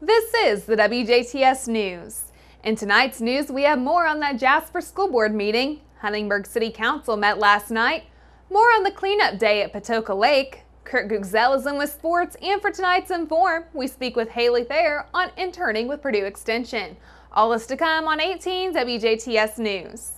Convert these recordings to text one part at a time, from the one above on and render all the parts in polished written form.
This is the WJTS News. In tonight's news, we have more on that Jasper School Board meeting. Huntingburg City Council met last night. More on the cleanup day at Patoka Lake. Kurt Guxell is in with sports, and for tonight's Inform, we speak with Haley Thayer on interning with Purdue Extension. All this to come on 18 WJTS News.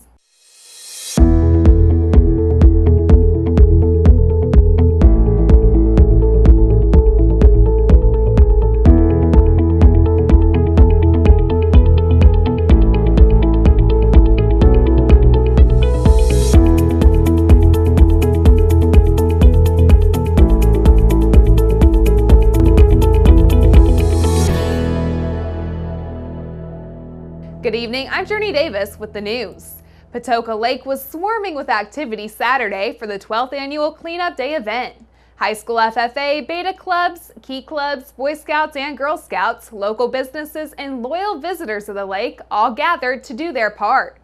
Good evening, I'm Jurnee Davis with the news. Patoka Lake was swarming with activity Saturday for the 12th annual Cleanup Day event. High school FFA, beta clubs, key clubs, Boy Scouts and Girl Scouts, local businesses, and loyal visitors of the lake all gathered to do their part.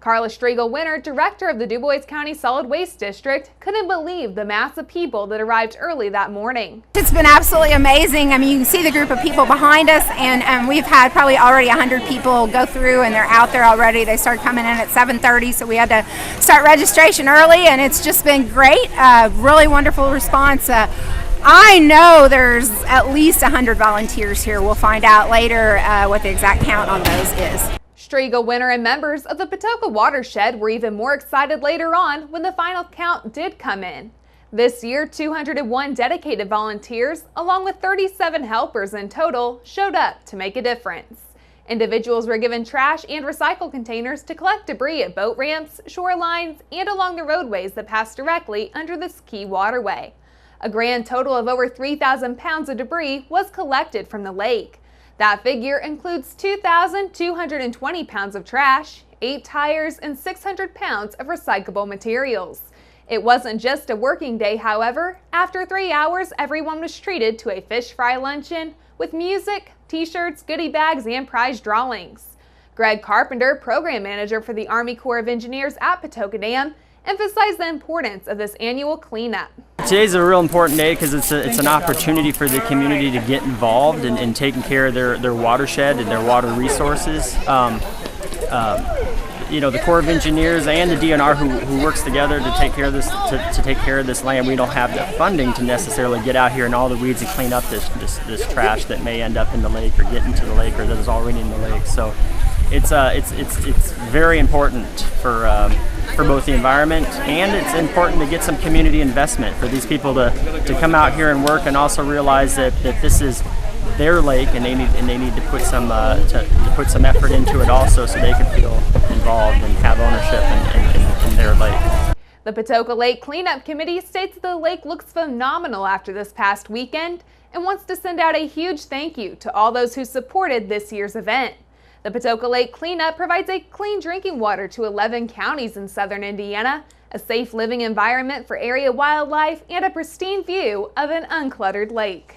Carla Striegel-Winter, director of the Du Bois County Solid Waste District, couldn't believe the mass of people that arrived early that morning. It's been absolutely amazing. I mean, you can see the group of people behind us, and we've had probably already 100 people go through, and they're out there already. They started coming in at 7:30, so we had to start registration early, and it's just been great. Really wonderful response. I know there's at least 100 volunteers here. We'll find out later what the exact count on those is. Striegel-Winter and members of the Patoka watershed were even more excited later on when the final count did come in. This year, 201 dedicated volunteers, along with 37 helpers in total, showed up to make a difference. Individuals were given trash and recycle containers to collect debris at boat ramps, shorelines, and along the roadways that pass directly under this key waterway. A grand total of over 3,000 pounds of debris was collected from the lake. That figure includes 2,220 pounds of trash, 8 tires, and 600 pounds of recyclable materials. It wasn't just a working day, however. After 3 hours, everyone was treated to a fish fry luncheon with music, t-shirts, goodie bags, and prize drawings. Greg Carpenter, program manager for the Army Corps of Engineers at Patoka Dam, emphasized the importance of this annual cleanup. Today's a real important day because it's an opportunity for the community to get involved in taking care of their watershed and their water resources. You know, the Corps of Engineers and the DNR who works together to take care of this take care of this land. We don't have the funding to necessarily get out here in all the weeds and clean up this trash that may end up in the lake or get into the lake or that is already in the lake. So it's very important for both the environment, and it's important to get some community investment for these people to come out here and work and also realize that this is their lake and they need to put some effort into it also so they can feel involved and have ownership in their lake. The Patoka Lake Cleanup Committee states that the lake looks phenomenal after this past weekend and wants to send out a huge thank you to all those who supported this year's event. The Patoka Lake Cleanup provides a clean drinking water to 11 counties in southern Indiana, a safe living environment for area wildlife, and a pristine view of an uncluttered lake.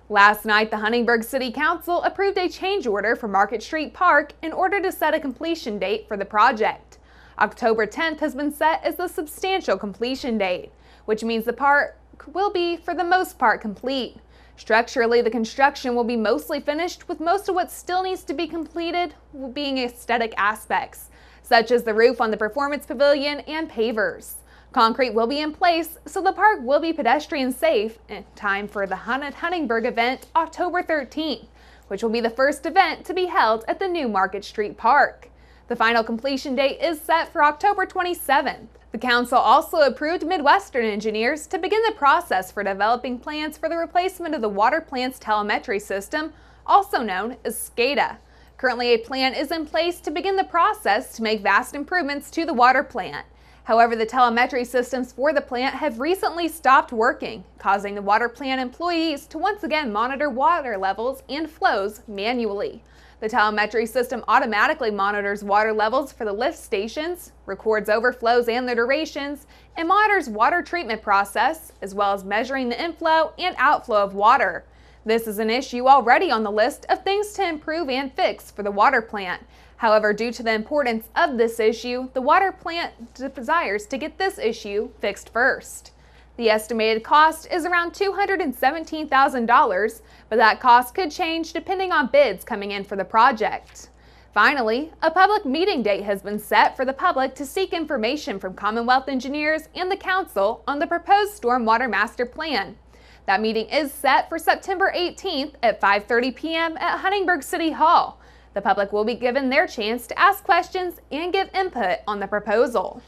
Last night, the Huntingburg City Council approved a change order for Market Street Park in order to set a completion date for the project. October 10th has been set as the substantial completion date, which means the park will be, for the most part, complete. Structurally, the construction will be mostly finished, with most of what still needs to be completed being aesthetic aspects, such as the roof on the Performance Pavilion and pavers. Concrete will be in place, so the park will be pedestrian safe in time for the Huntingburg event October 13th, which will be the first event to be held at the new Market Street Park. The final completion date is set for October 27th. The council also approved Midwestern Engineers to begin the process for developing plans for the replacement of the water plant's telemetry system, also known as SCADA. Currently, a plan is in place to begin the process to make vast improvements to the water plant. However, the telemetry systems for the plant have recently stopped working, causing the water plant employees to once again monitor water levels and flows manually. The telemetry system automatically monitors water levels for the lift stations, records overflows and their durations, and monitors water treatment process, as well as measuring the inflow and outflow of water. This is an issue already on the list of things to improve and fix for the water plant. However, due to the importance of this issue, the water plant desires to get this issue fixed first. The estimated cost is around $217,000, but that cost could change depending on bids coming in for the project. Finally, a public meeting date has been set for the public to seek information from Commonwealth engineers and the Council on the proposed Stormwater Master Plan. That meeting is set for September 18th at 5:30 p.m. at Huntingburg City Hall. The public will be given their chance to ask questions and give input on the proposal.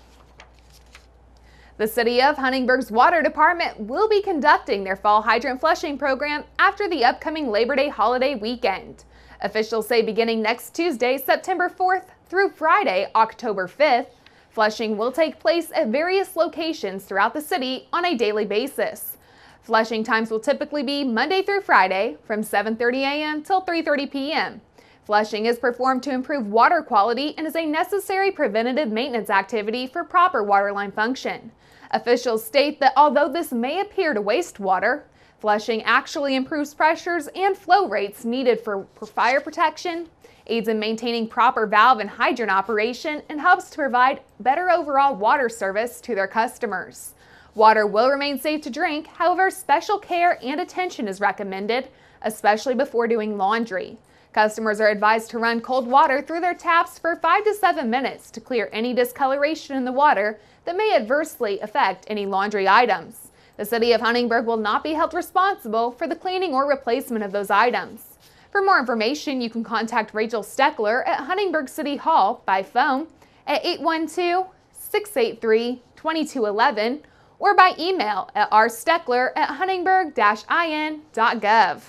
The City of Huntingburg's Water Department will be conducting their fall hydrant flushing program after the upcoming Labor Day holiday weekend. Officials say beginning next Tuesday, September 4th through Friday, October 5th, flushing will take place at various locations throughout the city on a daily basis. Flushing times will typically be Monday through Friday from 7:30 a.m. till 3:30 p.m. Flushing is performed to improve water quality and is a necessary preventative maintenance activity for proper waterline function. Officials state that although this may appear to waste water, flushing actually improves pressures and flow rates needed for fire protection, aids in maintaining proper valve and hydrant operation, and helps to provide better overall water service to their customers. Water will remain safe to drink, however, special care and attention is recommended, especially before doing laundry. Customers are advised to run cold water through their taps for 5 to 7 minutes to clear any discoloration in the water that may adversely affect any laundry items. The City of Huntingburg will not be held responsible for the cleaning or replacement of those items. For more information, you can contact Rachel Steckler at Huntingburg City Hall by phone at 812-683-2211 or by email at rsteckler@huntingburg-in.gov.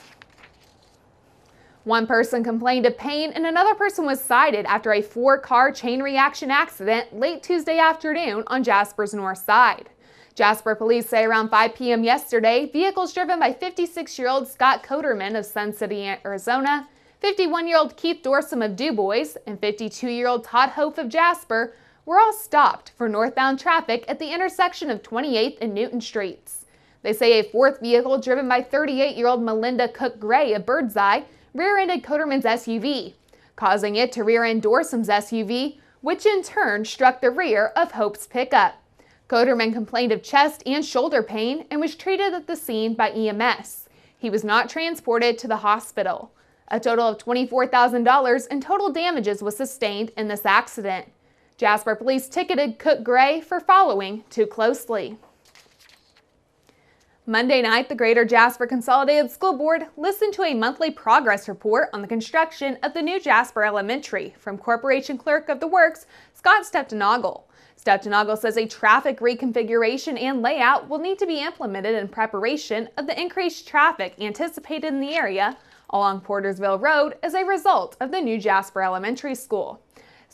One person complained of pain and another person was cited after a 4-car chain reaction accident late Tuesday afternoon on Jasper's north side. Jasper police say around 5 p.m. yesterday, vehicles driven by 56-year-old Scott Coderman of Sun City, Arizona, 51-year-old Keith Dorsum of DuBois, and 52-year-old Todd Hope of Jasper were all stopped for northbound traffic at the intersection of 28th and Newton Streets. They say a 4th vehicle driven by 38-year-old Melinda Cook Gray of Birdseye rear-ended Coderman's SUV, causing it to rear-end Dorsum's SUV, which in turn struck the rear of Hope's pickup. Coderman complained of chest and shoulder pain and was treated at the scene by EMS. He was not transported to the hospital. A total of $24,000 in total damages was sustained in this accident. Jasper police ticketed Cook Gray for following too closely. Monday night, the Greater Jasper Consolidated School Board listened to a monthly progress report on the construction of the new Jasper Elementary from Corporation Clerk of the Works, Scott Steptonagle. Steptonagle says a traffic reconfiguration and layout will need to be implemented in preparation of the increased traffic anticipated in the area along Portersville Road as a result of the new Jasper Elementary School.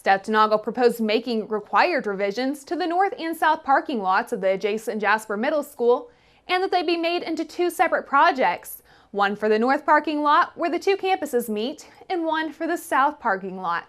Steptonagle proposed making required revisions to the north and south parking lots of the adjacent Jasper Middle School and that they be made into 2 separate projects, one for the north parking lot where the 2 campuses meet and one for the south parking lot.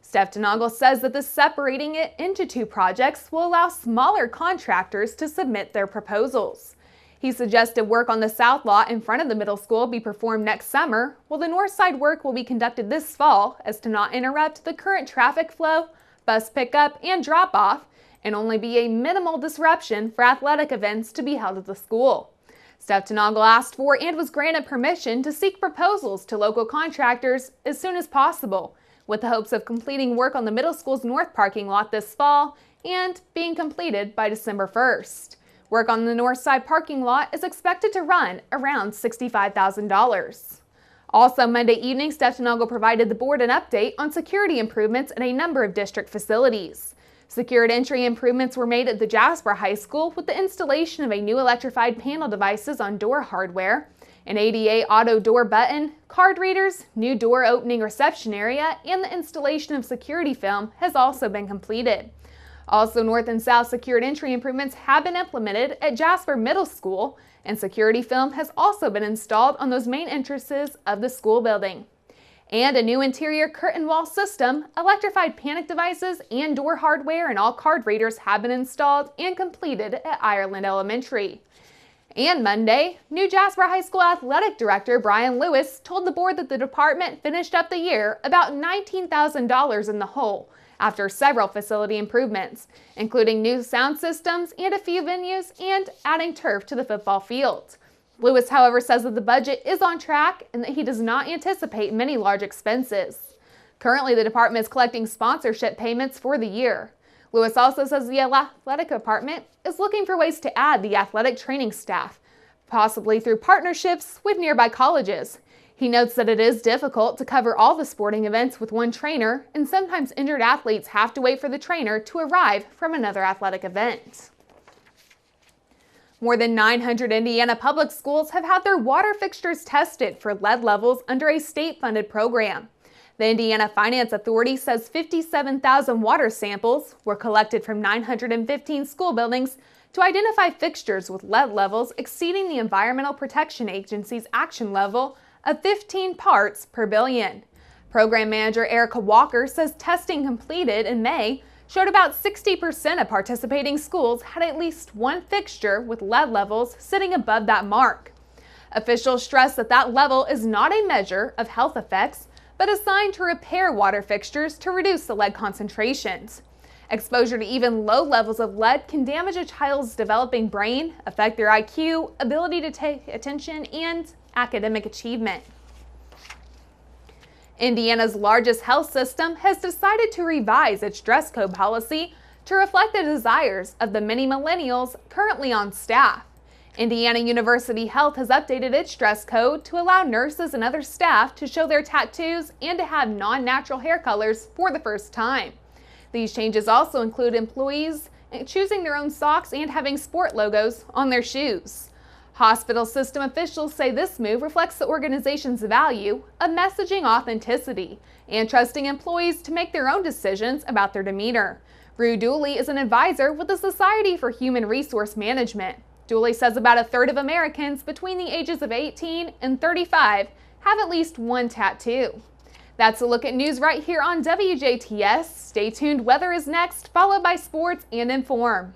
Steptonagle says that separating it into 2 projects will allow smaller contractors to submit their proposals. He suggested work on the south lot in front of the middle school be performed next summer, while the north side work will be conducted this fall as to not interrupt the current traffic flow, bus pickup, and drop-off, and only be a minimal disruption for athletic events to be held at the school. Steptonagle asked for and was granted permission to seek proposals to local contractors as soon as possible, with the hopes of completing work on the middle school's north parking lot this fall and being completed by December 1st. Work on the north side parking lot is expected to run around $65,000. Also Monday evening, Steptonagle provided the board an update on security improvements at a number of district facilities. Secured entry improvements were made at the Jasper High School with the installation of a new electrified panel devices on door hardware, an ADA auto door button, card readers, new door opening reception area, and the installation of security film has also been completed. Also, north and south secured entry improvements have been implemented at Jasper Middle School, and security film has also been installed on those main entrances of the school building. And a new interior curtain wall system, electrified panic devices, and door hardware and all card readers have been installed and completed at Ireland Elementary. And Monday, new Jasper High School Athletic Director Brian Lewis told the board that the department finished up the year about $19,000 in the hole after several facility improvements, including new sound systems and a few venues and adding turf to the football field. Lewis, however, says that the budget is on track and that he does not anticipate many large expenses. Currently, the department is collecting sponsorship payments for the year. Lewis also says the athletic department is looking for ways to add the athletic training staff, possibly through partnerships with nearby colleges. He notes that it is difficult to cover all the sporting events with one trainer, and sometimes injured athletes have to wait for the trainer to arrive from another athletic event. More than 900 Indiana public schools have had their water fixtures tested for lead levels under a state-funded program. The Indiana Finance Authority says 57,000 water samples were collected from 915 school buildings to identify fixtures with lead levels exceeding the Environmental Protection Agency's action level of 15 parts per billion. Program manager Erica Walker says testing completed in May showed about 60% of participating schools had at least one fixture with lead levels sitting above that mark. Officials stress that that level is not a measure of health effects, but a sign to repair water fixtures to reduce the lead concentrations. Exposure to even low levels of lead can damage a child's developing brain, affect their IQ, ability to take attention, and academic achievement. Indiana's largest health system has decided to revise its dress code policy to reflect the desires of the many millennials currently on staff. Indiana University Health has updated its dress code to allow nurses and other staff to show their tattoos and to have non-natural hair colors for the first time. These changes also include employees choosing their own socks and having sport logos on their shoes. Hospital system officials say this move reflects the organization's value of messaging authenticity and trusting employees to make their own decisions about their demeanor. Rue Dooley is an advisor with the Society for Human Resource Management. Dooley says about a third of Americans between the ages of 18 and 35 have at least one tattoo. That's a look at news right here on WJTS. Stay tuned, weather is next, followed by sports and Inform.